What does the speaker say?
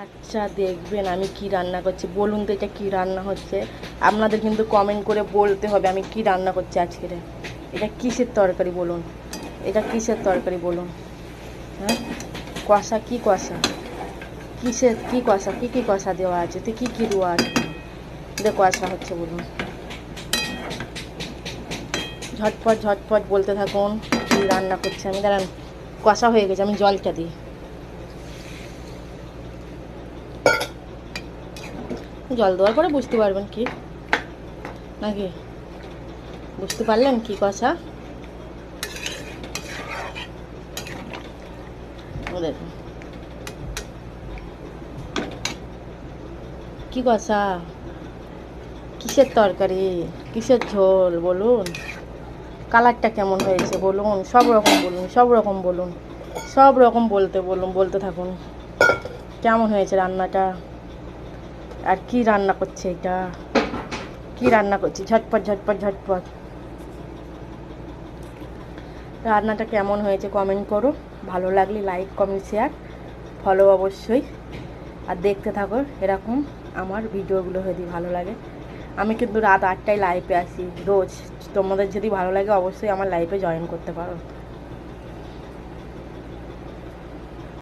আচ্ছা, দেখবেন আমি কি রান্না করছি। বলুন তো এটা কি রান্না হচ্ছে। আপনাদের কিন্তু কমেন্ট করে বলতে হবে আমি কি রান্না করছি আজকে। এটা কিসের তরকারি বলুন, এটা কিসের তরকারি বলুন। হ্যাঁ, কষা কি কষা, কিসের কি কষা, কি কি কষা দেওয়া আছে, তো কি কি দেওয়া আছে এটা কষা হচ্ছে বলুন। ঝটপট ঝটপট বলতে থাকুন কি রান্না করছি আমি। দাঁড়ান, কষা হয়ে গেছে, আমি জলটা দিই। জল দেওয়ার পরে বুঝতে পারবেন কি, নাকি বুঝতে পারলেন কি কষা। দেখুন কি কষা, কিসের তরকারি, কিসের ঝোল বলুন। কালারটা কেমন হয়েছে বলুন, সব রকম বলুন, সব রকম বলুন, সব রকম বলতে বলুন, বলতে থাকুন কেমন হয়েছে রান্নাটা। আর কি রান্না করছে এটা, কি রান্না করছি, ঝটপট ঝটপট ঝটপট। রান্নাটা কেমন হয়েছে কমেন্ট করো, ভালো লাগলে লাইক কমেন্ট শেয়ার ফলো অবশ্যই। আর দেখতে থাকো এরকম আমার ভিডিওগুলো যদি ভালো লাগে। আমি কিন্তু রাত 8টায় লাইভে আসি রোজ। তোমাদের যদি ভালো লাগে অবশ্যই আমার লাইভে জয়েন করতে পারো।